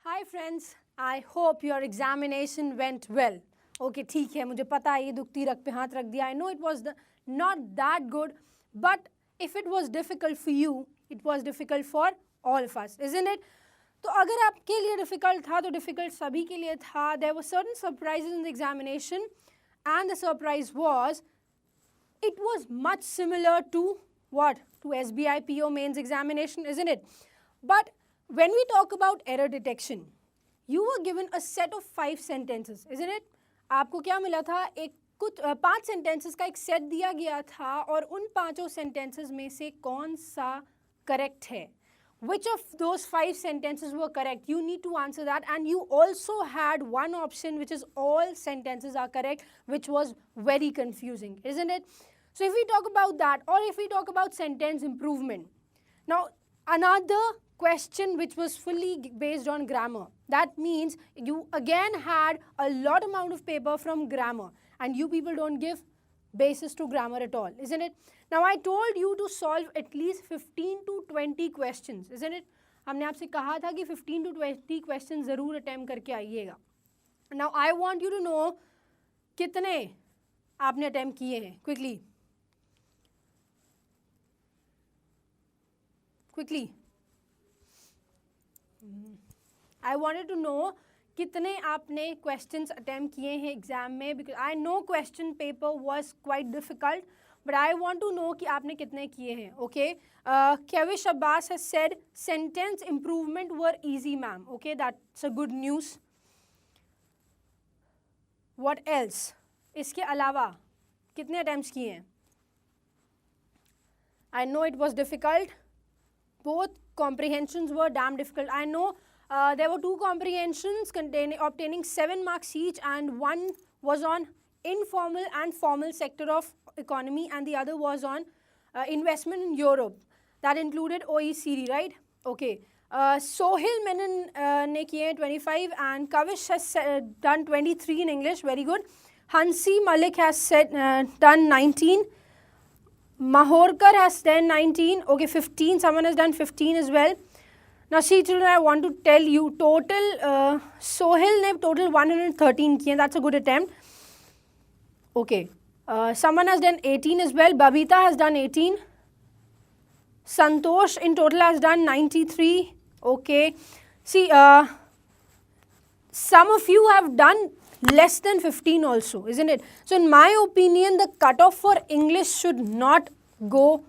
Hi friends, I hope your examination went well. Okay, ठीक है, मुझे पता है ये दुखती रग पे हाथ रख दिया. I know it was not that good, but if it was difficult for you, it was difficult for all of us, isn't it? तो अगर आपके लिए difficult था तो difficult सभी के लिए था. There were certain surprises in the examination, and the surprise was it was much similar to what? To SBI PO mains examination, isn't it? But when we talk about error detection, you were given a set of 5 sentences, isn't it? आपको क्या मिला था? एक कुछ 5 sentences का एक set दिया गया था और उन 5 sentences में से कौन सा correct है? Which of those 5 sentences were correct? You need to answer that, and you also had one option which is all sentences are correct, which was very confusing, isn't it? So if we talk about that, or if we talk about sentence improvement, now another question which was fully based on grammar. That means you again had a lot amount of paper from grammar, and you people don't give basis to grammar at all, isn't it? Now I told you to solve at least 15 to 20 questions, isn't it? हमने आपसे कहा था कि 15 to 20 questions ज़रूर attempt करके आइएगा. Now I want you to know कितने आपने attempt किए हैं. Quickly. I wanted to know कितने आपने questions attempt किए हैं exam में, because I know question paper was quite difficult, but I want to know कि आपने कितने किए हैं. Okay, Kavish Abbas has said sentence improvement were easy, ma'am. Okay, that's a good news. What else? इसके अलावा कितने attempts किए हैं? I know it was difficult. Both comprehensions were damn difficult. I know there were 2 comprehensions obtaining 7 marks each, and one was on informal and formal sector of economy, and the other was on investment in Europe. That included OECD, right? Okay. Sohil Menon ne kiye 25, and Kavish has done 23 in English. Very good. Hansi Malik has done 19. Mahorkar has done 19. Okay, 15. Someone has done 15 as well. Now see children, I want to tell you total Sohil ne total 113 kiye. That's a good attempt. Okay. Someone has done 18 as well. Babita has done 18. Santosh in total has done 93. Okay. See, some of you have done less than 15 also, isn't it? So in my opinion, the cutoff for English should not go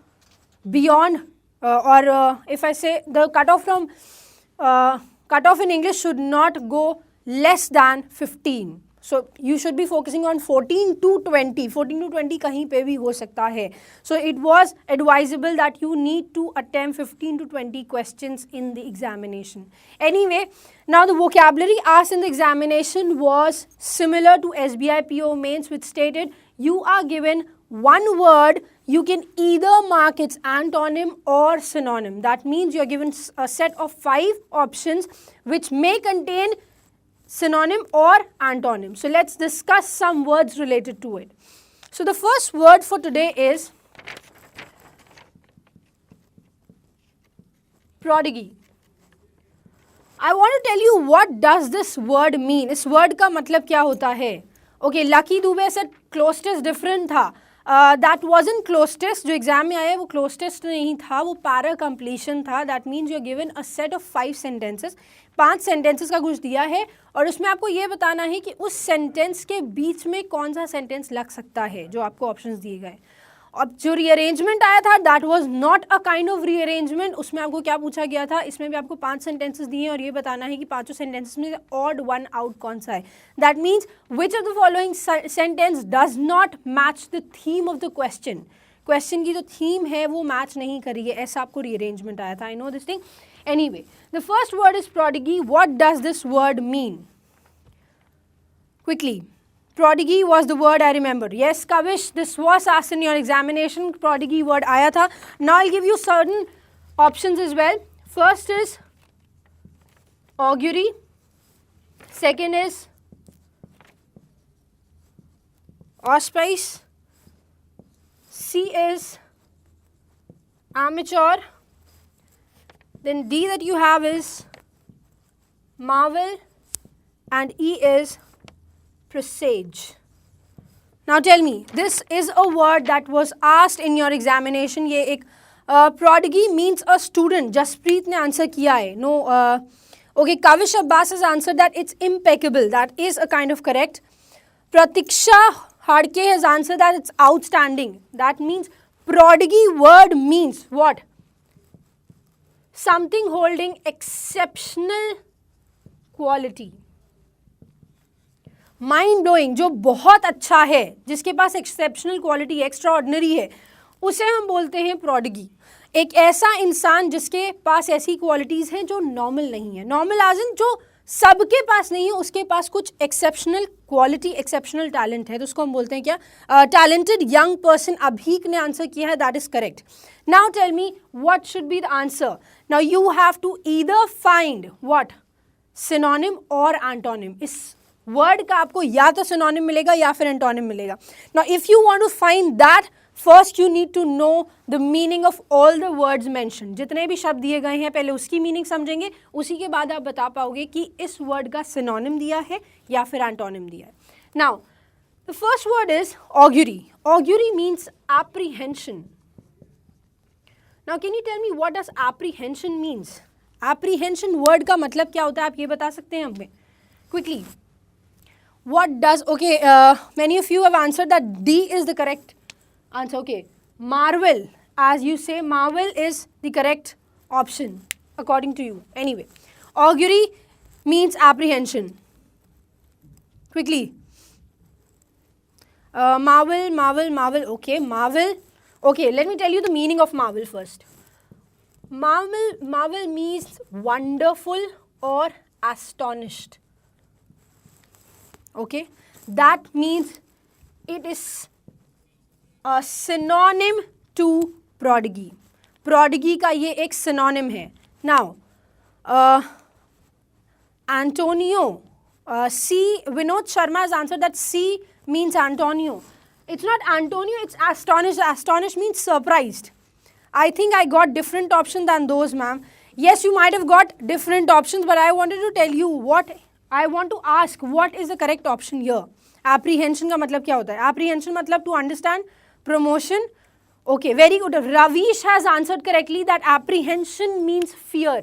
beyond, if I say the cutoff from cutoff in English should not go less than 15. So you should be focusing on 14 to 20. 14 to 20 कहीं पे भी हो सकता है. So it was advisable that you need to attempt 15 to 20 questions in the examination. Anyway, now the vocabulary asked in the examination was similar to SBI PO mains, which stated you are given one word, you can either mark its antonym or synonym. That means you are given a set of 5 options which may contain synonym or antonym. So let's discuss some words related to it. So the first word for today is prodigy. I want to tell you what does this word mean. इस word का मतलब क्या होता है? Okay, Lucky Dubey said close test different था. That wasn't close test. जो exam में आया वो close test नहीं था, वो para completion था. That means you are given a set of 5 sentences. 5 sentences का कुछ दिया है और उसमें आपको ये बताना है कि उस सेंटेंस के बीच में कौन सा सेंटेंस लग सकता है जो आपको ऑप्शंस दिए गए. अब जो रीअरेंजमेंट आया था that was not a kind of rearrangement. उसमें आपको क्या पूछा गया था, इसमें भी आपको 5 सेंटेंसेस दिए हैं और ये बताना है कि 5 सेंटेंसेस में ऑड वन आउट कौन सा है. That means which of the following sentence does not match the theme of the question. Question की जो थीम है वो मैच नहीं करी है, ऐसा आपको रीअरेंजमेंट आया था. I know this thing. Anyway, the first word is prodigy. What does this word mean? Quickly. Prodigy was the word I remember. Yes, Kavish, this was asked in your examination. Prodigy word आया था. Now I'll give you certain options as well. First is augury. Second is auspice. C is amateur. Then D that you have is marvel, and E is presage. Now tell me, this is a word that was asked in your examination. ये एक prodigy means a student. Jaspreet ने answer किया है. No, okay, Kavish Abbas has answered that it's impeccable. That is a kind of correct. Pratiksha Hadke has answered that it's outstanding. That means prodigy word means what? Something holding exceptional quality. Mind blowing, जो बहुत अच्छा है, जिसके पास exceptional quality, extra ordinary है, उसे हम बोलते हैं प्रोडिगी. एक ऐसा इंसान जिसके पास ऐसी क्वालिटीज हैं जो नॉर्मल नहीं है. नॉर्मल एज इन जो सबके पास नहीं है, उसके पास कुछ एक्सेप्शनल क्वालिटी, एक्सेप्शनल टैलेंट है, तो उसको हम बोलते हैं क्या? Talented young person. अभीक ने आंसर किया है, that is correct. Now tell me what should be the answer. Now you have to either find what? Synonym और एंटोनिम. इस वर्ड का आपको या तो सिनोनिम मिलेगा या फिर एंटोनिम मिलेगा. Now if you want to find that, first you need to know the meaning of all the words mention. जितने भी शब्द दिए गए हैं पहले उसकी मीनिंग समझेंगे, उसी के बाद आप बता पाओगे कि इस वर्ड का सिनोनिम दिया है या फिर एंटोनिम दिया है. Now the first word is augury. Augury means apprehension. Now can you tell me what does apprehension means? Apprehension word का मतलब क्या होता है, आप ये बता सकते हैं हमें quickly? What does, okay, many of you have answered that D is the correct answer. Okay, marvel, as you say, marvel is the correct option according to you. Anyway, augury means apprehension. Quickly. Marvel. Okay, marvel. Okay, let me tell you the meaning of marvel first. Marvel means wonderful or astonished. Okay, that means it is a synonym to prodigy. Prodigy का ये एक synonym है. Now, Antonio, C, Vinod Sharma has answered that C means Antonio. It's not Antonio, it's astonished. Astonished means surprised. I think I got different options than those, ma'am. Yes, you might have got different options, but I wanted to tell you what I want to ask, what is the correct option here? Apprehension का मतलब क्या होता है? Apprehension मतलब to understand, promotion. Okay, very good. Ravish has answered correctly that apprehension means fear.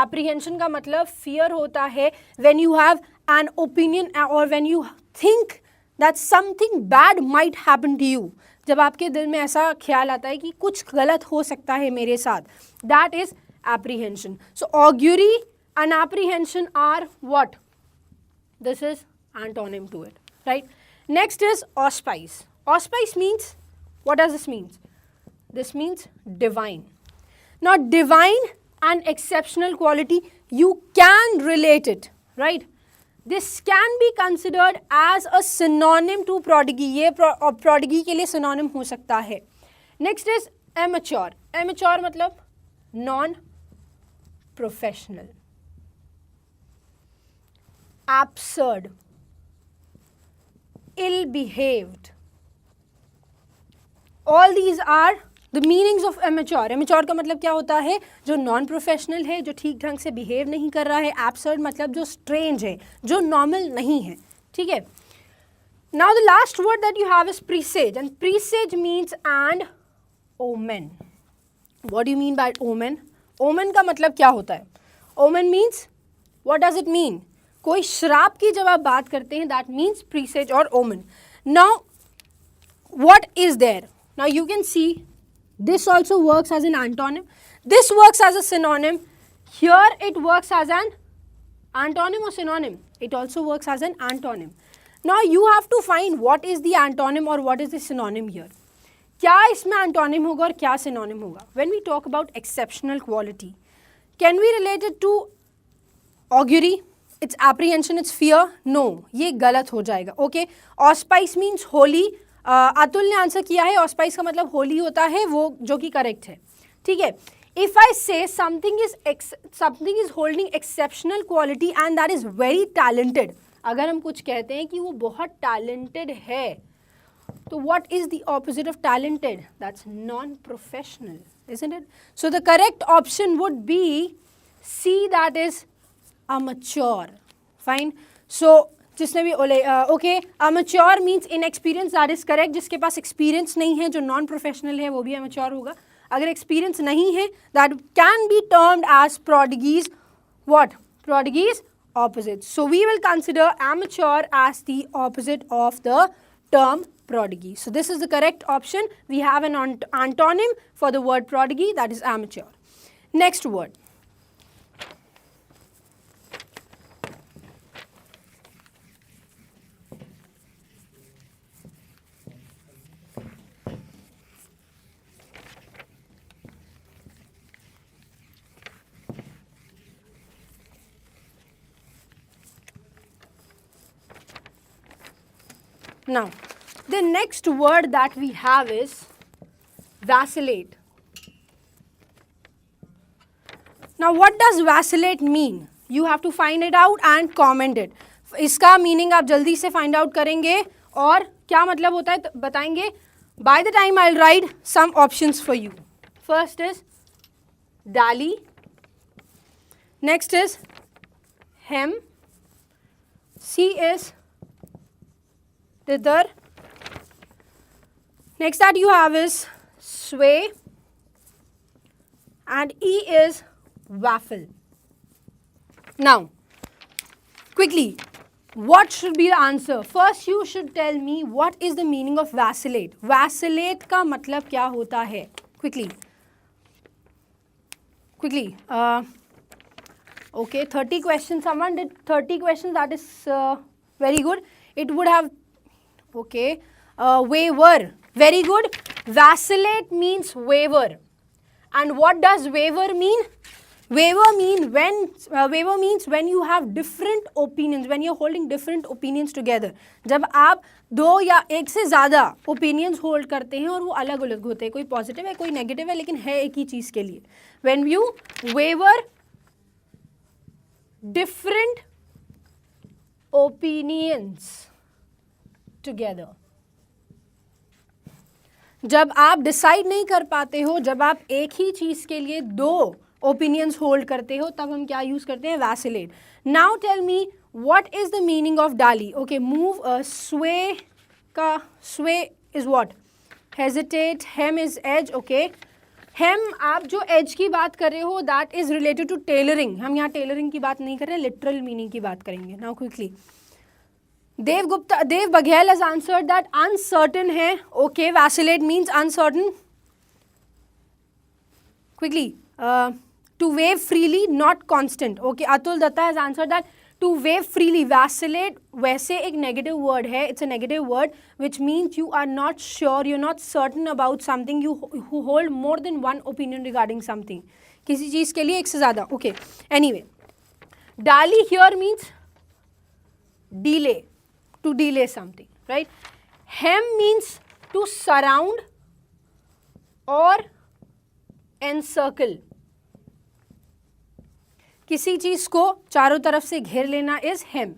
Apprehension का मतलब fear होता है when you have an opinion or when you think that something bad might happen to you. जब आपके दिल में ऐसा ख्याल आता है कि कुछ गलत हो सकता है मेरे साथ. That is apprehension. So augury and apprehension are what? This is antonym to it, right? Next is auspice. Auspice means, what does this mean? This means divine. Now divine and exceptional quality, you can relate it, right? This can be considered as a synonym to prodigy. ये prodigy के लिए synonym हो सकता है. Next is amateur. Amateur मतलब non-professional. Absurd, ill-behaved. All these are the meanings of immature. Immature का मतलब क्या होता है? जो नॉन प्रोफेशनल है, जो ठीक ढंग से बिहेव नहीं कर रहा है. एब्सर्ड मतलब जो स्ट्रेंज है, जो नॉर्मल नहीं है. ठीक है. Now the last word that you have is presage, and presage means and omen. What do you mean by omen? Omen का मतलब क्या होता है? Omen means, what does it mean? कोई श्राप की जब आप बात करते हैं, that means presage or omen. Now what is there? Now you can see this also works as an antonym. This works as a synonym. Here it works as an antonym or synonym. It also works as an antonym. Now you have to find what is the antonym or what is the synonym here. क्या इसमें antonym होगा और क्या synonym होगा? When we talk about exceptional quality, can we relate it to augury? It's apprehension, it's fear? No, ये गलत हो जाएगा. Okay, auspice means holy. Atul ने आंसर किया है, auspice का मतलब होली होता है, वो जो कि करेक्ट है. ठीक है. If I say something is holding exceptional quality and that is very talented, अगर हम कुछ कहते हैं कि वो बहुत talented है, तो what is the opposite of talented? That's non-professional, isn't it? So the correct option would be C, that is amateur. Fine. So जिसने भी okay amateur means inexperienced, that is correct. जिसके पास experience नहीं है, जो non professional है, वो भी amateur होगा. अगर experience नहीं है, that can be termed as prodigies. What? Prodigies opposite. So we will consider amateur as the opposite of the term prodigy. So this is the correct option. We have an antonym for the word prodigy, that is amateur. Next word. Now, the next word that we have is vacillate. Now, what does vacillate mean? You have to find it out and comment it. इसका meaning आप जल्दी से find out करेंगे और क्या मतलब होता है बताएंगे. By the time I'll write some options for you. First is dally. Next is hem. C is thither. Next that you have is sway, and E is waffle. Now, quickly, what should be the answer? First, you should tell me what is the meaning of vacillate. Vacillate का मतलब क्या होता है? Quickly. Okay, 30 questions. Someone did 30 questions. That is very good. It would have. Okay, waver. Very good. Vacillate means waver. And what does waver mean? Waver means when you have different opinions, when you're holding different opinions together. जब आप दो या एक से ज़्यादा opinions hold करते हैं और वो अलग अलग होते हैं, कोई positive है कोई negative है लेकिन है एक ही चीज़ के लिए. When you waver different opinions together. जब आप डिसाइड नहीं कर पाते हो, जब आप एक ही चीज के लिए दो ओपिनियंस होल्ड करते हो, तब हम क्या यूज करते हैं? Vacillate. Now tell me what is the meaning of dally. Okay, move. Sway का sway is what? Hesitate. Hem is edge. Okay, hem आप जो एज की बात कर रहे हो that is related to tailoring. हम यहाँ टेलरिंग की बात नहीं कर रहे, लिटरल मीनिंग की बात करेंगे. Now quickly, Dev Baghel has answered that uncertain है. Okay, vacillate means uncertain. Quickly, to wave freely, not constant. Okay, Atul Datta has answered that to wave freely. Vacillate वैसे एक negative word है. It's a negative word which means you are not sure, you're not certain about something. You hold more than one opinion regarding something. किसी चीज़ के लिए एक से ज़्यादा. Okay, anyway, dally here means delay. To delay something, right? Hem means to surround or encircle. किसी चीज को चारों तरफ से घेर लेना is hem.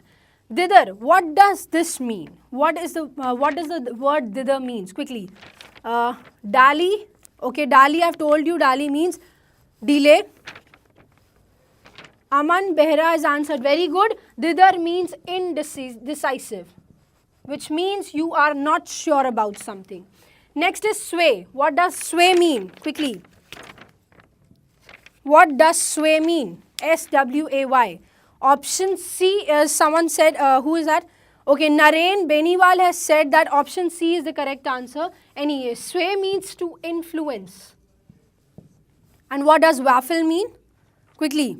Thither, what does this mean? What does the word thither means? Quickly, dally. Okay, dally. I've told you dally means delay. Aman Behra has answered. Very good. Thither means indecisive, which means you are not sure about something. Next is sway. What does sway mean? Quickly. What does sway mean? S-W-A-Y. Option C is, someone said, who is that? Okay, Naren Beniwal has said that option C is the correct answer. Anyway, sway means to influence. And what does waffle mean? Quickly.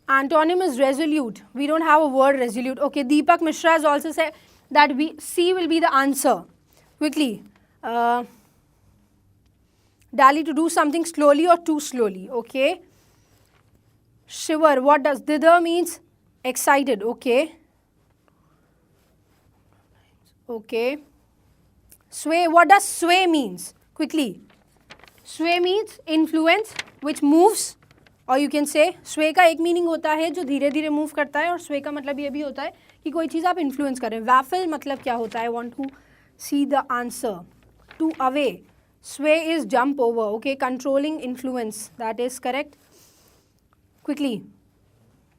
Antonym is resolute. We don't have a word resolute. Okay, Deepak Mishra has also said that C will be the answer. Quickly. Dally, to do something slowly or too slowly. Okay. Shiver. What does thither means? Excited. Okay. Okay. Sway. What does sway means? Quickly. Sway means influence which moves. और you can say स्वे का एक meaning होता है जो धीरे धीरे move करता है, और स्वे का मतलब ये भी होता है कि कोई चीज़ आप इन्फ्लुएंस करें. वैफल मतलब क्या होता है? Want to see the answer. To away. Sway is jump over. Okay, controlling influence, that is correct. Quickly.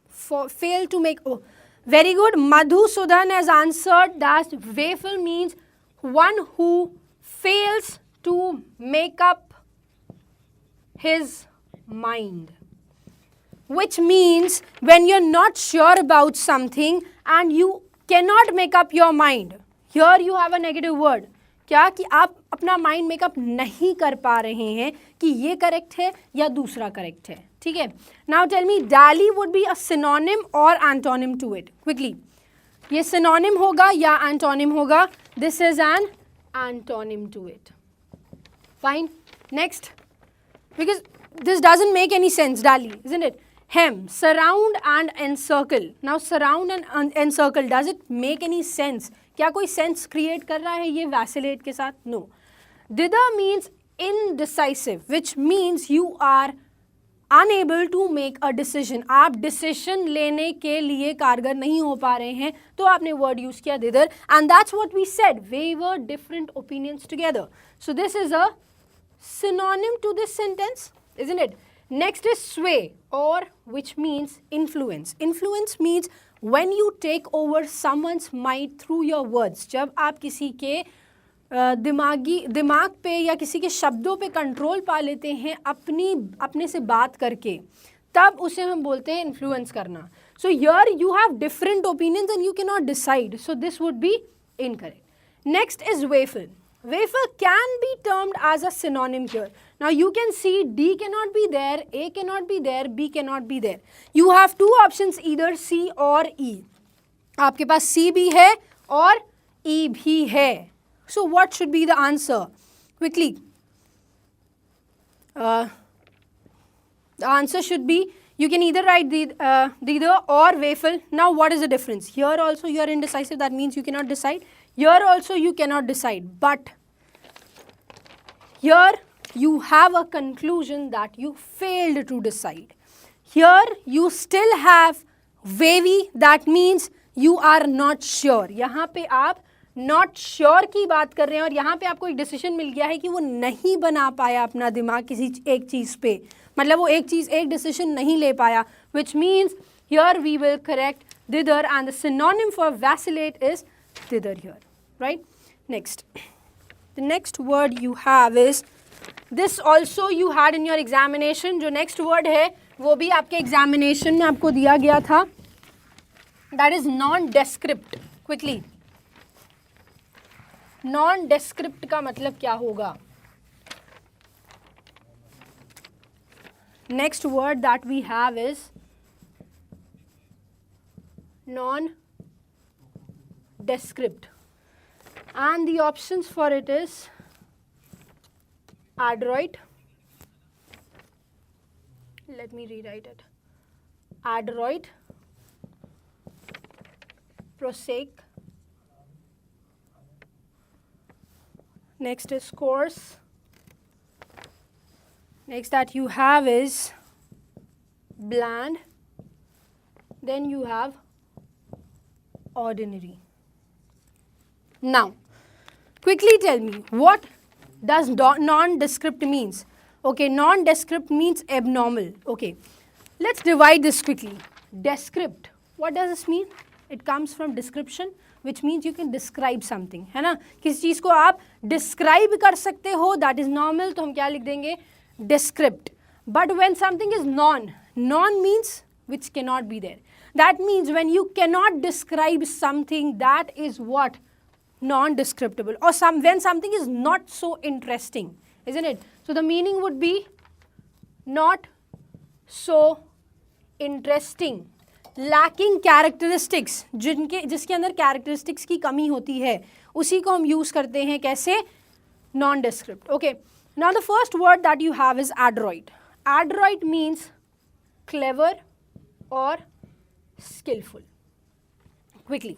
Fail to make. Oh, very good. Madhusudan has answered that waffle means one who fails to make up his mind. Which means when you're not sure about something and you cannot make up your mind. Here you have a negative word. क्या कि आप अपना mind makeup नहीं कर पा रहे हैं कि ये करेक्ट है या दूसरा करेक्ट है. ठीक है. Now tell me, dally would be a synonym और एंटोनिम टू इट. क्विकली, ये सिनोनिम होगा या एंटोनिम होगा? This is an antonym to it. Fine. Next, because this doesn't make any sense, Dali, isn't it? Hem, surround and encircle. Now surround and encircle, does it make any sense? क्या कोई sense create कर रहा है ये vacillate के साथ? No. Dither means indecisive, which means you are unable to make a decision. आप decision लेने के लिए कारगर नहीं हो पा रहे हैं, तो आपने word use किया dither, and that's what we said. Waver different opinions together. So this is a synonym to this sentence, isn't it? Next is sway, or which means influence. Influence means when you take over someone's mind through your words. जब आप किसी के दिमाग पे या किसी के शब्दों पे कंट्रोल पा लेते हैं अपने से बात करके, तब उसे हम बोलते हैं इन्फ्लुएंस करना. So here you have different opinions and you cannot decide. So this would be incorrect. Next is waffle. Waffle can be termed as a synonym here. Now you can see D cannot be there, A cannot be there, B cannot be there. You have two options, either C or E. आपके पास C भी है और E भी है. So what should be the answer? Quickly. The answer should be, you can either write dither or waffle. Now what is the difference? Here also you are indecisive, that means you cannot decide. Here also you cannot decide, but here you have a conclusion that you failed to decide. Here you still have wavy, that means you are not sure. यहाँ पे आप not sure की बात कर रहे हैं और यहाँ पे आपको एक decision मिल गया है कि वो नहीं बना पाया अपना दिमाग किसी एक चीज़ पे, मतलब वो एक decision नहीं ले पाया, which means here we will correct dither, and the synonym for vacillate is dither here, right? Next, the next word you have is, this also you had in your examination. जो next word है वो भी आपके examination में आपको दिया गया था, that is nondescript. Quickly, nondescript का मतलब क्या होगा? Next word that we have is nondescript, and the options for it is adroit. Let me rewrite it. Adroit, prosaic. Next is coarse. Next that you have is bland. Then you have ordinary. Now, quickly tell me, what does nondescript means? Okay, nondescript means abnormal. Okay, let's divide this quickly. Descript, what does this mean? It comes from description, which means you can describe something, है ना? किसी चीज़ को आप describe कर सकते हो, that is normal, तो हम क्या लिख देंगे? Descript. But when something is non means which cannot be there. That means when you cannot describe something, that is what? Non-descriptable. Or when something is not so interesting, isn't it? So the meaning would be not so interesting. Lacking characteristics, जिसके अंदर characteristics की कमी होती है, उसी को हम use करते हैं कैसे? Non-descript. Okay. Now the first word that you have is adroit. Adroit means clever or skillful. Quickly.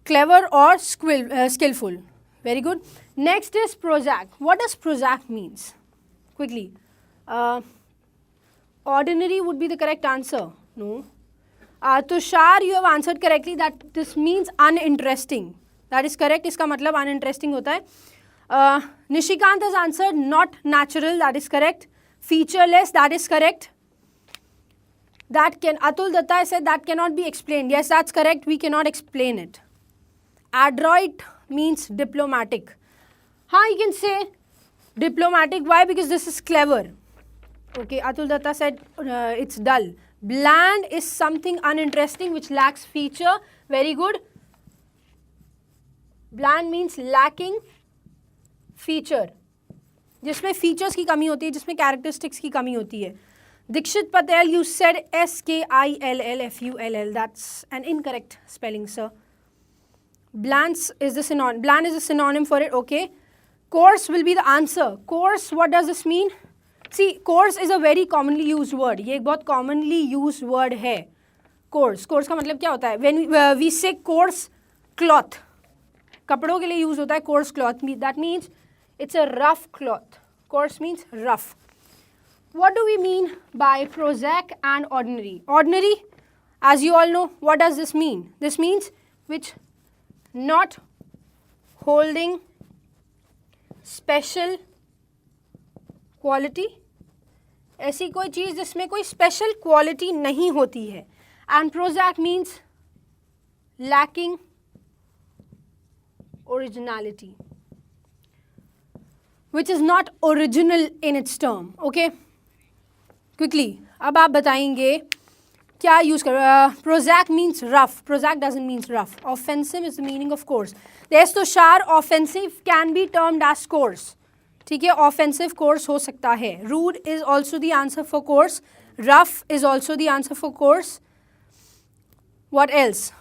Clever or skillful. Very good. Next is prosaic. What does prosaic means? Quickly. Ordinary would be the correct answer. No. Tushar, you have answered correctly that this means uninteresting. That is correct. इसका मतलब uninteresting होता है. Nishikant has answered not natural. That is correct. Featureless. That is correct. That can, Atul Datta said that cannot be explained. Yes, that's correct. We cannot explain it. Adroit means diplomatic. You can say diplomatic. Why? Because this is clever. Okay, Atul Datta said it's dull. Bland is something uninteresting which lacks feature. Very good. Bland means lacking feature. जिसमें features की कमी होती है, जिसमें characteristics की कमी होती है. Dikshit Patel, you said SKILLFULL. That's an incorrect spelling, sir. Bland is a synonym for it. Okay. Coarse will be the answer. Coarse, what does this mean? See, coarse is a very commonly used word. ये एक बहुत commonly used word है. Coarse. Coarse का मतलब क्या होता है? When we say coarse cloth, कपड़ों के लिए use होता है coarse cloth. That means it's a rough cloth. Coarse means rough. What do we mean by prosaic and ordinary? Ordinary, as you all know, what does this mean? This means which not holding special quality. ऐसी कोई चीज़ जिसमें कोई special quality नहीं होती है. And prosaic means lacking originality, which is not original in its term. Okay. Quickly, अब आप बताएंगे क्या यूज़ कर. Prosaic means rough. Prosaic doesn't mean rough. Offensive is the meaning of coarse. There's तो शार offensive can be termed as coarse. ठीक है, offensive coarse हो सकता है. Rude is also the answer for coarse. Rough is also the answer for coarse. What else?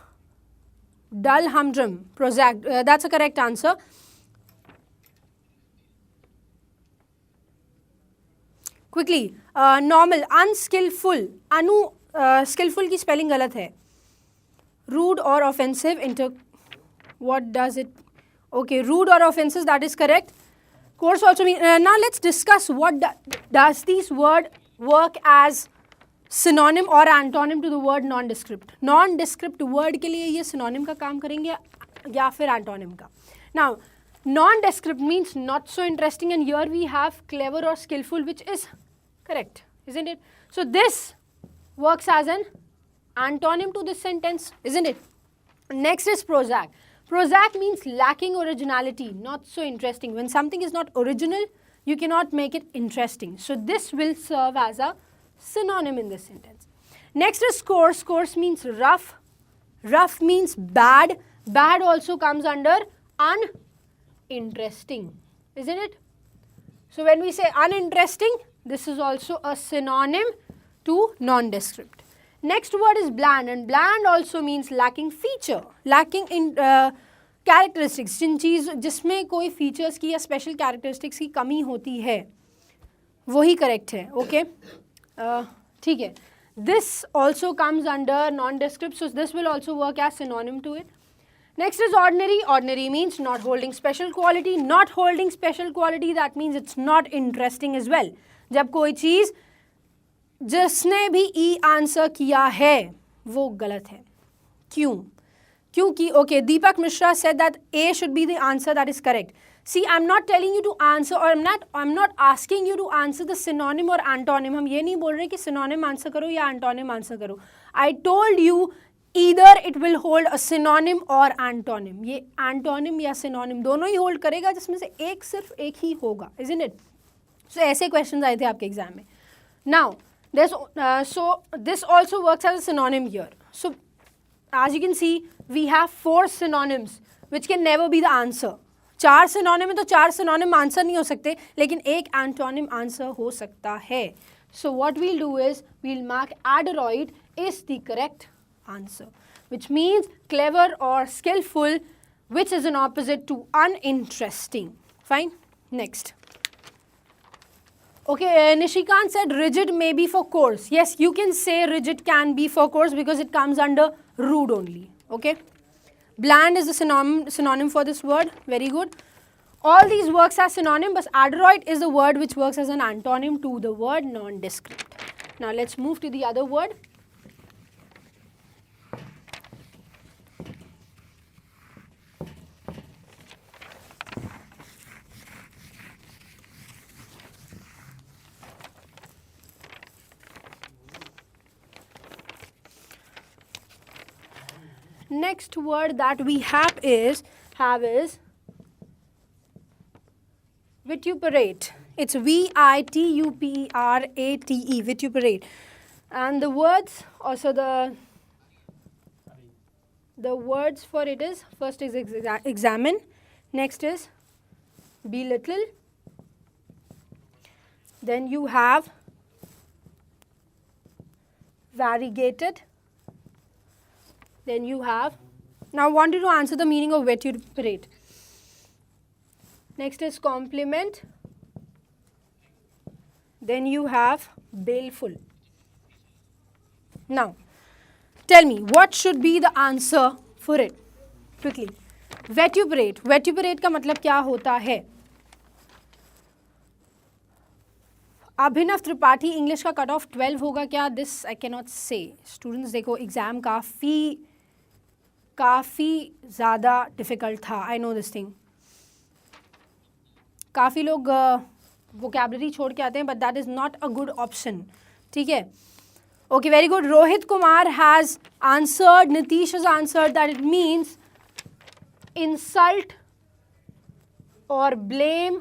Dull, humdrum, prosaic. That's a correct answer. Quickly, normal, unskillful. Skillful की spelling गलत है. Rude or offensive. What does it? Okay, rude or offensive. That is correct. Coarse also mean. Now let's discuss what does this word work as synonym or antonym to the word nondescript. Nondescript word के लिए ये synonym का काम करेंगे या फिर antonym का. Now, nondescript means not so interesting, and here we have clever or skillful, which is correct, isn't it? So this works as an antonym to this sentence, isn't it? Next is prosaic. Prosaic means lacking originality, not so interesting. When something is not original, you cannot make it interesting. So this will serve as a synonym in this sentence. Next is coarse. Coarse means rough. Rough means bad. Bad also comes under uninteresting, isn't it? So when we say uninteresting, this is also a synonym to nondescript. Next word is bland, and bland also means lacking feature, lacking in characteristics. जिसमें कोई features की या special characteristics की कमी होती है, वही correct है. Okay, ठीक है. This also comes under nondescript, so this will also work as synonym to it. Next is ordinary. Ordinary means not holding special quality. Not holding special quality, that means it's not interesting as well. जब कोई चीज़ जिसने भी ई answer किया है वो गलत है. क्यों? क्योंकि okay, Deepak Mishra said that A should be the answer. That is correct. See, I'm not telling you to answer, or I'm not asking you to answer the synonym or antonym. हम ये नहीं बोल रहे कि synonym answer करो या antonym answer करो. I told you either it will hold a synonym or antonym. ये antonym या synonym दोनों ही hold करेगा, जिसमें से एक सिर्फ एक ही होगा, isn't it? So ऐसे questions आए थे आपके exam में. Now, so this also works as a synonym here. So as you can see, we have 4 synonyms which can never be the answer. 4 synonym है तो 4 synonym answer नहीं हो सकते, लेकिन एक antonym answer हो सकता है. So what we'll do is we'll mark adroit is the correct answer, which means clever or skillful, which is an opposite to uninteresting. Fine. Next. Okay, Nishikant said rigid may be for coarse. Yes, you can say rigid can be for coarse because it comes under rude only. Okay. Bland is the synonym for this word. Very good. All these works as synonym, but adroit is the word which works as an antonym to the word nondescript. Now let's move to the other word. next word that we have is vituperate. It's vituperate, vituperate. And the words, also the words for it is, first is examine, next is belittle, then you have variegated, then you have, now I want you to answer the meaning of vituperate. Next is compliment, then you have baleful. Now tell me, what should be the answer for it? Quickly. Vituperate. Vituperate का मतलब क्या होता है? अभिनव Tripathi, English का cut off 12 होगा क्या? This I can not से. Students देखो, एग्जाम काफ़ी ज़्यादा डिफ़िकल्ट था. I know this thing. काफ़ी लोग वोकैबलरी छोड़ के आते हैं, but that is not a good option. ठीक है. Okay, very good. Rohit Kumar has answered, Nitish has answered that it means insult or blame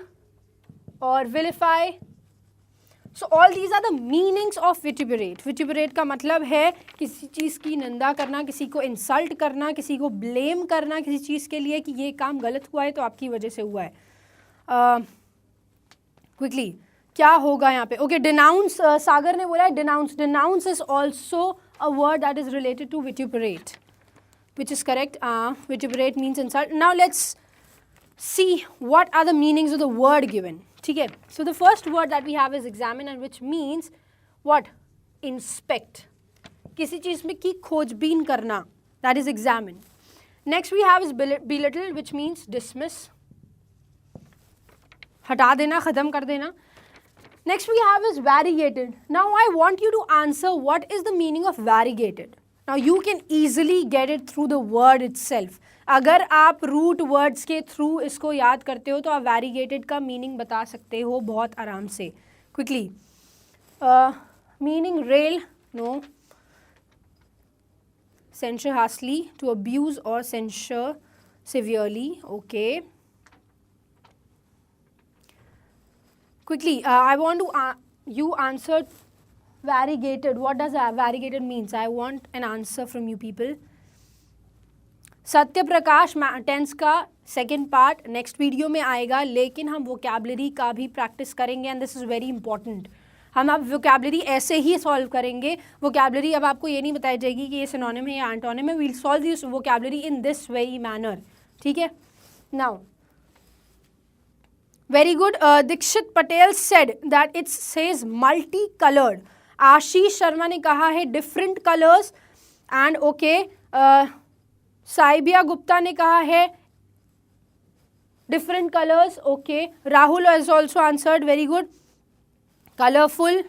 or vilify. So all these are the meanings of vituperate. Vituperate का मतलब है किसी चीज़ की निंदा करना, किसी को इंसल्ट करना, किसी को ब्लेम करना किसी चीज़ के लिए कि ये काम गलत हुआ है तो आपकी वजह से हुआ है. क्विकली क्या होगा यहाँ पे? Okay, denounce. सागर ने बोला है denounce. Denounce is also a word that is related to vituperate, which is correct. Vituperate means insult. Now let's see what are the meanings of the word given. ठीक है. So the first word that we have is examine, and which means what? Inspect. किसी चीज़ में की खोजबीन करना, that is examine. Next we have is belittle, which means dismiss, हटा देना, ख़त्म कर देना. Next we have is variegated. Now I want you to answer what is the meaning of variegated. Now you can easily get it through the word itself. अगर आप root words के through इसको याद करते हो तो आप variegated का meaning बता सकते हो बहुत आराम से. Quickly. Meaning rail, no. Censure harshly, to abuse or censure severely. Okay. Quickly, I want to you answer variegated. What does variegated means? I want an answer from you people. Satya Prakash tense का second part next video में आएगा, लेकिन हम vocabulary का भी practice करेंगे and this is very important. हम अब वोकैबलरी ऐसे ही सॉल्व करेंगे. वोकैबलरी अब आपको ये नहीं बताई जाएगी कि ये सिनोनिम है या एंटोनिम है. We'll solve this vocabulary in this very manner. ठीक है. Now very good. Dikshit Patel said that it says multicolored. Ashish Sharma ने कहा है different colors and okay. साइबिया Gupta ने कहा है different colors. Okay. Rahul has also answered. Very good. Colorful.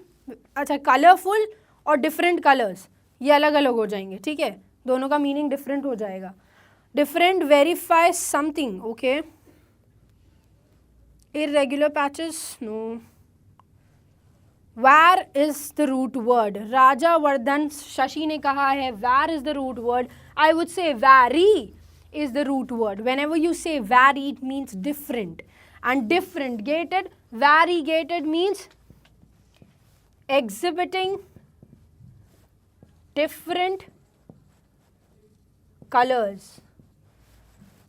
अच्छा, colorful और different colors ये अलग अलग हो जाएंगे. ठीक है. दोनों का meaning different हो जाएगा. Different, verify something. Okay. Irregular patches, no. Where is the root word? Raja Vardhan Shashi ने कहा है where is the root word? I would say vary is the root word. Whenever you say vary, it means different. And differentiated, variegated means exhibiting different colors.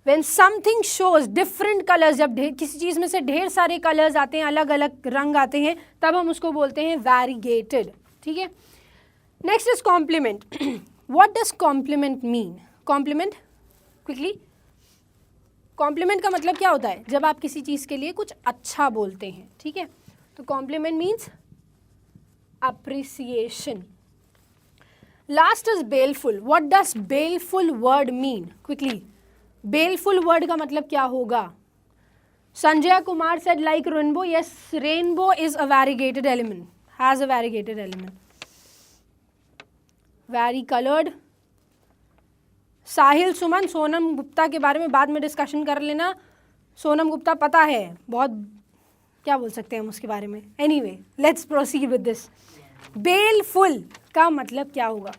When something shows different colors, जब किसी चीज़ में से ढेर सारे colours आते हैं, अलग अलग रंग आते हैं, तब हम उसको बोलते हैं variegated. ठीक है. Next is complement. What does complement mean? Complement quickly. Complement का मतलब क्या होता है? जब आप किसी चीज़ के लिए कुछ अच्छा बोलते हैं. ठीक है. तो compliment means appreciation. Last is baleful. What does baleful word mean? Quickly. Baleful word का मतलब क्या होगा? Sanjay Kumar said like rainbow. Yes, rainbow is a variegated element, has a variegated element. Varicolored. साहिल सुमन, सोनम गुप्ता के बारे में बाद में डिस्कशन कर लेना. सोनम गुप्ता पता है, बहुत क्या बोल सकते हैं हम उसके बारे में. Anyway, let's proceed with this. Baleful का मतलब क्या होगा?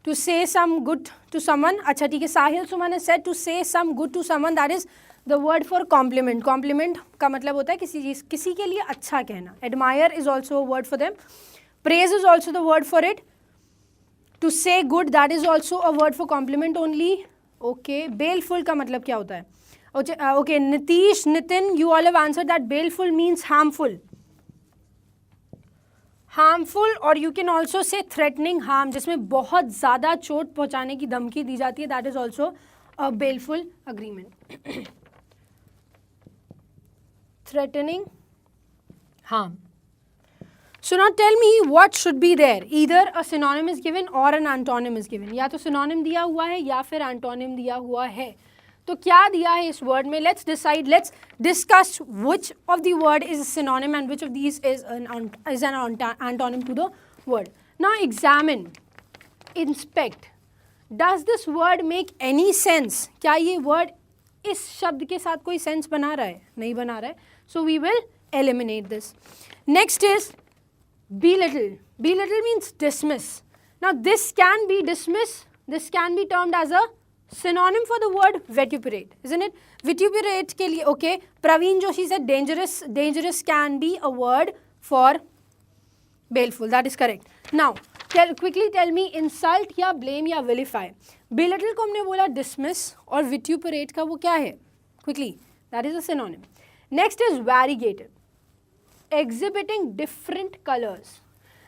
to say some good to someone. अच्छा ठीक है, साहिल सुमन has said to say some good to someone, that is the word for compliment. Compliment का मतलब होता है किसी के लिए अच्छा कहना. Admire is also a word for them. Praise is also the word for it. To say good, that is also a word for compliment only. Okay, baleful का मतलब क्या होता है? Okay, Nitish, Nitin, you all have answered that baleful means harmful. Harmful, or you can also say threatening harm, जिसमें बहुत ज़्यादा चोट पहुँचाने की धमकी दी जाती है. That is also a baleful agreement. Threatening harm. So now tell me what should be there. Either a synonym is given or an antonym is given. या तो synonym दिया हुआ है या फिर antonym दिया हुआ है. तो क्या दिया है इस word में? Let's decide. Let's discuss which of the word is a synonym and which of these is an antonym to the word. Now examine, inspect. Does this word make any sense? क्या ये word इस शब्द के साथ कोई sense बना रहा है? नहीं बना रहा है. So we will eliminate this. Next is belittle. Belittle means dismiss. Now this can be dismiss. This can be termed as a synonym for the word vituperate, isn't it? Vituperate के लिए, okay. Praveen Joshi said dangerous. Dangerous can be a word for baleful. That is correct. Now quickly tell me insult या blame या vilify. Belittle को हमने बोला dismiss और vituperate का वो क्या है? Quickly, that is a synonym. Next is variegated. Exhibiting different colors.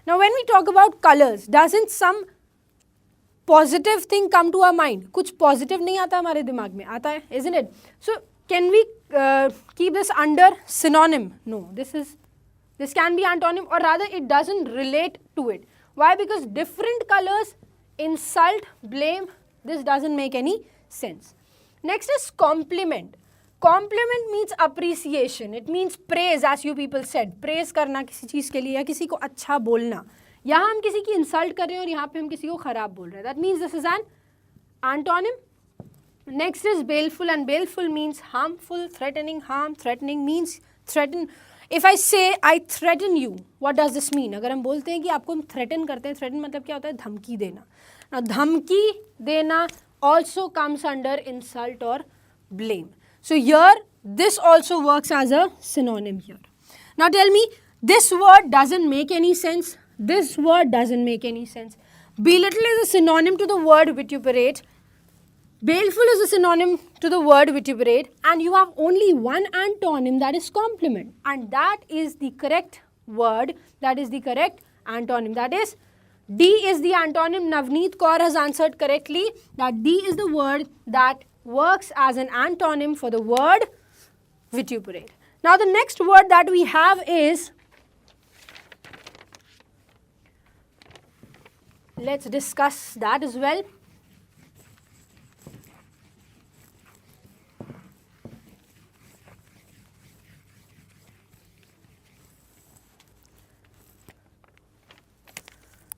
Now when we talk about colors, doesn't some positive thing come to our mind? कुछ positive नहीं आता हमारे दिमाग में, आता है, isn't it? So can we keep this under synonym? No, this can be antonym, or rather it doesn't relate to it. Why? Because different colors, insult, blame, this doesn't make any sense. Next is compliment. Compliment means appreciation. It means praise, as you people said. Praise करना किसी चीज़ के लिए या किसी को अच्छा बोलना. यहाँ हम किसी की insult कर रहे हैं और यहाँ पे हम किसी को खराब बोल रहे हैं. That means this is an antonym. Next is baleful, and baleful means harmful, threatening harm. Threatening means threaten. If I say I threaten you, what does this mean? अगर हम बोलते हैं कि आपको हम threaten करते हैं, threaten मतलब क्या होता है? धमकी देना. Now धमकी देना also comes under insult or blame. So here, this also works as a synonym here. Now tell me, this word doesn't make any sense. This word doesn't make any sense. Belittle is a synonym to the word vituperate. Baleful is a synonym to the word vituperate. And you have only one antonym, that is compliment. And that is the correct word. That is the correct antonym. That is, D is the antonym. Navneet Kaur has answered correctly that D is the word that works as an antonym for the word vituperate. Now the next word that we have is, let's discuss that as well.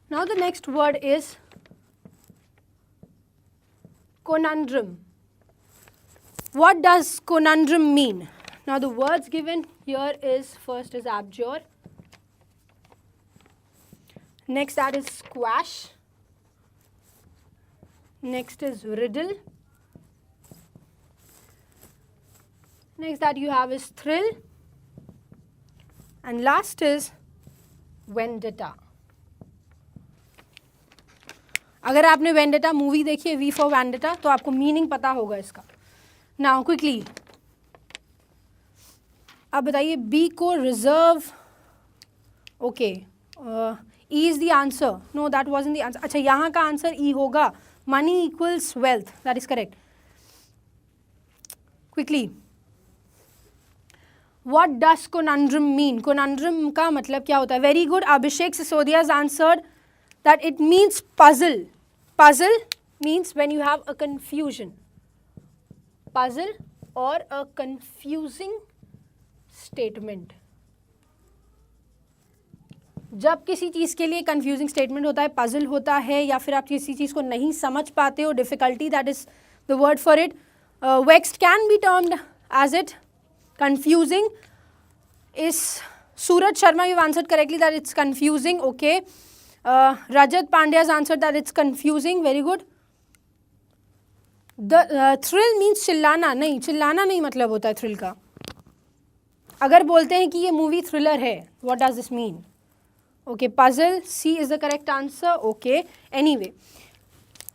Now the next word is conundrum. What does conundrum mean? Now the words given here is, first is abjure. Next that is squash. Next is riddle. Next that you have is thrill. And last is vendetta. अगर आपने vendetta movie देखी है, we for vendetta, तो आपको meaning पता होगा इसका. Now quickly अब बताइए, बी को reserve, okay, E is the answer. No, that wasn't the answer. अच्छा, यहाँ का आंसर ई होगा. Money equals wealth, that is correct. Quickly, what does conundrum mean? Conundrum का मतलब क्या होता है? Very good, Abhishek Sisodia has answered that it means puzzle. Puzzle means when you have a confusion. Puzzle or a confusing statement. जब किसी चीज़ के लिए confusing statement होता है, puzzle होता है, या फिर आप किसी चीज़ को नहीं समझ पाते हो, difficulty, that is the word for it. Vexed can be termed as it. Confusing is, Suraj Sharma, you've answered correctly that it's confusing, okay. Rajat Pandya's answered that it's confusing. Very good. The thrill means चिल्लाना. नहीं, चिल्लाना नहीं मतलब होता है thrill का. अगर बोलते हैं कि ये मूवी थ्रिलर है, what does this mean? Okay, puzzle, C is the correct answer. Okay, anyway.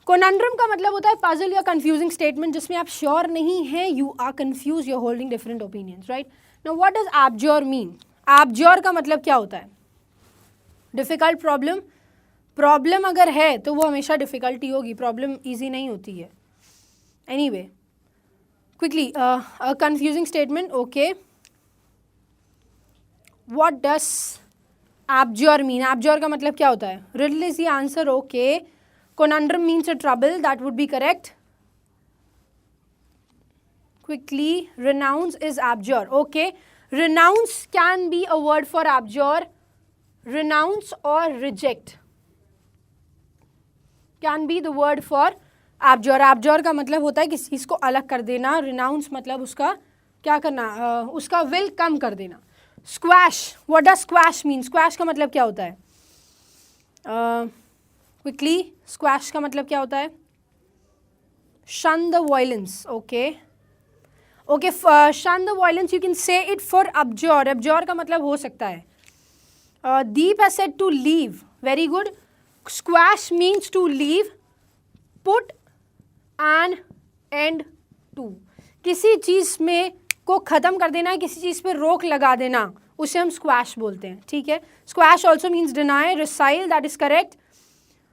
Conundrum का मतलब होता है puzzle या confusing statement जिसमें आप sure नहीं हैं, you are confused, you're holding different opinions, right? Now what does abjure mean? Abjure का मतलब क्या होता है? Difficult problem. Problem अगर है तो वो हमेशा difficulty होगी, problem easy नहीं होती है. Anyway, quickly, a confusing statement. Okay. What does abjure mean? Abjure का मतलब क्या होता है? Riddle is the answer. Okay. Conundrum means a trouble. That would be correct. Quickly, renounce is abjure. Okay. Renounce can be a word for abjure. Renounce or reject can be the word for abjure. Abjure का मतलब होता है किसी चीज़ को अलग कर देना. Renounce मतलब उसका क्या करना, उसका will कम कर देना. Squash. What does squash mean? Squash का मतलब क्या होता है? Quickly, squash का मतलब क्या होता है? Shun the violence. Okay. Okay, shun the violence, you can say it for abjure. Abjure का मतलब हो सकता है. Deep has said to leave. Very good. Squash means to leave. Put an end to. किसी चीज़ में को ख़त्म कर देना है, किसी चीज़ पे रोक लगा देना, उसे हम स्क्वैश बोलते हैं. ठीक है. Squash also means deny, resile. That is correct.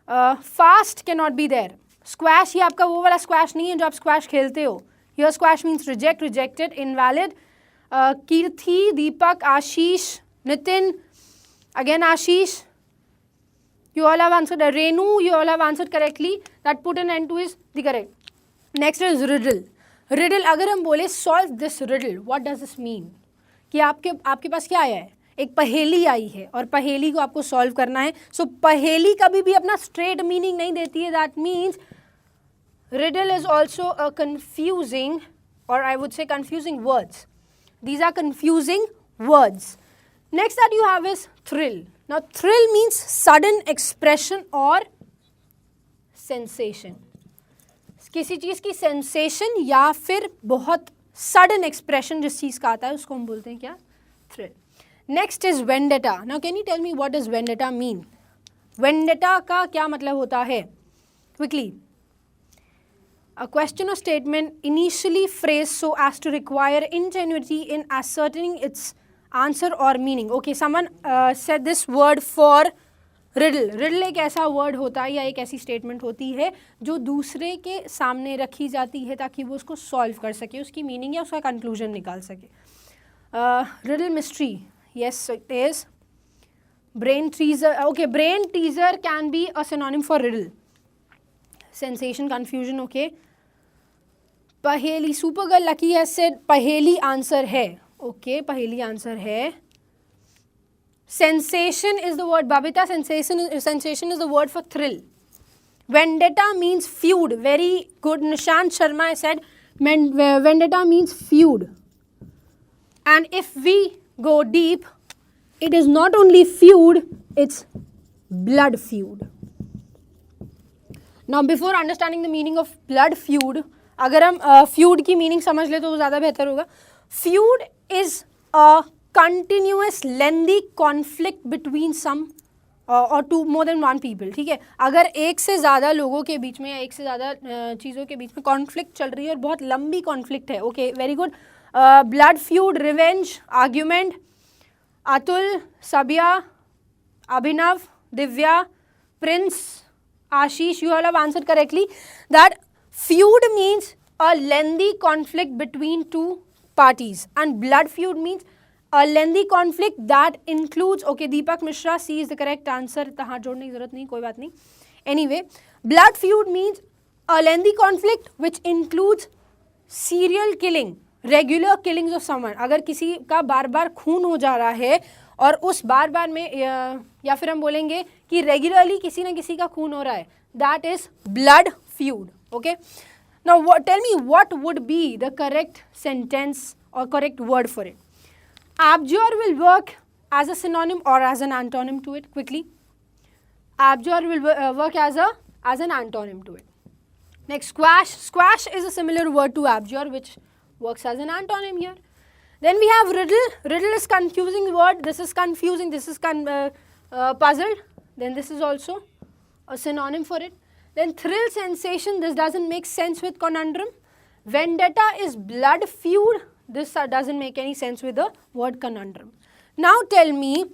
Fast can not be there. Squash ये आपका वो वाला स्क्वैश नहीं है जो आप स्क्वैश खेलते हो. Here squash means reject, rejected, invalid. Kirti, Deepak, Ashish, Nitin, again Ashish, you all have answered. Renu, you all have answered correctly. That put an end to is the correct. Next is riddle. Riddle, अगर हम बोले solve this riddle, what does this mean? कि आपके पास क्या आया है? एक पहेली आई है और पहेली को आपको solve करना है. So पहेली कभी भी अपना straight meaning नहीं देती है. That means riddle is also a confusing, or I would say confusing words. These are confusing words. Next that you have is thrill. Now thrill means sudden expression or sensation. किसी चीज़ की sensation या फिर बहुत sudden expression जिस चीज़ का आता है उसको हम बोलते हैं क्या? Thrill. Next is vendetta. Now can you tell me what does vendetta mean? Vendetta का क्या मतलब होता है? Quickly. A question or statement initially phrased so as to require ingenuity in ascertaining its answer or meaning. Okay, someone said this word for riddle. Riddle एक ऐसा word होता है या एक ऐसी statement होती है जो दूसरे के सामने रखी जाती है ताकि वो उसको solve कर सके, उसकी meaning या उसका conclusion निकाल सके. Riddle mystery. Yes, it is. Brain teaser. Okay, brain teaser can be a synonym for riddle. Sensation, confusion. Okay. पहेली. Supergirl Lucky has said पहेली answer है. Okay, पहेली आंसर है. Sensation is the word. Babita, sensation is the word for thrill. Vendetta means feud. Very good. Nishant Sharma said vendetta means feud. And if we go deep, it is not only feud, it's blood feud. Now before understanding the meaning of blood feud, अगर हम feud की meaning समझ ले तो वो ज़्यादा बेहतर होगा. Feud is a continuous lengthy conflict between some or two more than one people. ठीक है. अगर एक से ज़्यादा लोगों के बीच में या एक से ज़्यादा चीज़ों के बीच में conflict चल रही है और बहुत लंबी conflict है. Okay, very good. Blood feud, revenge, argument. Atul, Sabya, Abhinav, Divya, Prince, Ashish, you all have answered correctly. That feud means a lengthy conflict between two parties, and blood feud means a lengthy conflict that includes. Okay, Deepak Mishra, C is the correct answer. इतना हाथ जोड़ने की जरूरत नहीं, कोई बात नहीं. Anyway, blood feud means a lengthy conflict which includes serial killing, regular killings of someone. अगर किसी का बार बार खून हो जा रहा है और उस बार बार में या फिर हम बोलेंगे कि रेगुलरली किसी न किसी का खून हो रहा है, that is blood feud. Okay. Now tell me what would be the correct sentence or correct word for it. Abjure will work as a synonym or as an antonym to it. Quickly. Abjure will work as an antonym to it. Next, squash. Squash is a similar word to abjure, which works as an antonym here. Then we have riddle. Riddle is confusing word. This is confusing. This is puzzled. Then this is also a synonym for it. Then thrill, sensation. This doesn't make sense with conundrum. Vendetta is blood feud. This doesn't make any sense with the word conundrum. Now tell me,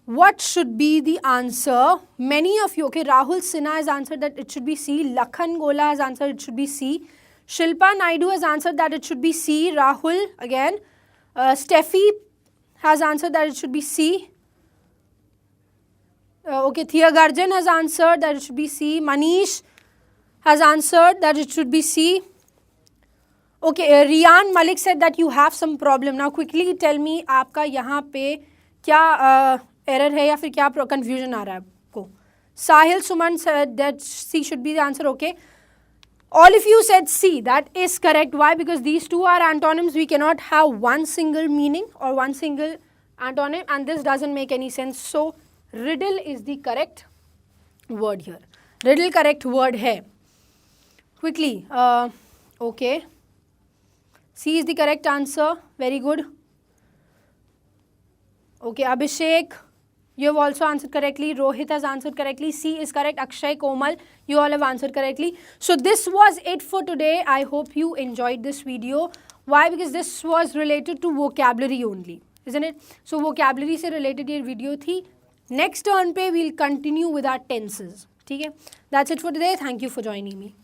what should be the answer? Many of you, okay, Rahul Sinha has answered that it should be C. Lakhan Gola has answered it should be C. Shilpa Naidu has answered that it should be C. Rahul again. Steffi has answered that it should be C. Okay, Thea Garjan has answered that it should be C. Manish has answered that it should be C. Okay, Riyan Malik said that you have some problem. Now quickly tell me, आपका यहाँ पे क्या error है या फिर क्या confusion आ रहा है आपको? Sahil Suman said that C should be the answer. Okay. All of you said C. That is correct. Why? Because these two are antonyms. We cannot have one single meaning or one single antonym, and this doesn't make any sense. So riddle is the correct word here. Riddle correct word hai. Quickly. Okay. C is the correct answer. Very good. Okay, Abhishek, you have also answered correctly. Rohit has answered correctly. C is correct. Akshay, Komal, you all have answered correctly. So this was it for today. I hope you enjoyed this video. Why? Because this was related to vocabulary only, isn't it? So vocabulary से related ये video थी. Next turn पे we'll continue with our tenses. ठीक है? That's it for today. Thank you for joining me.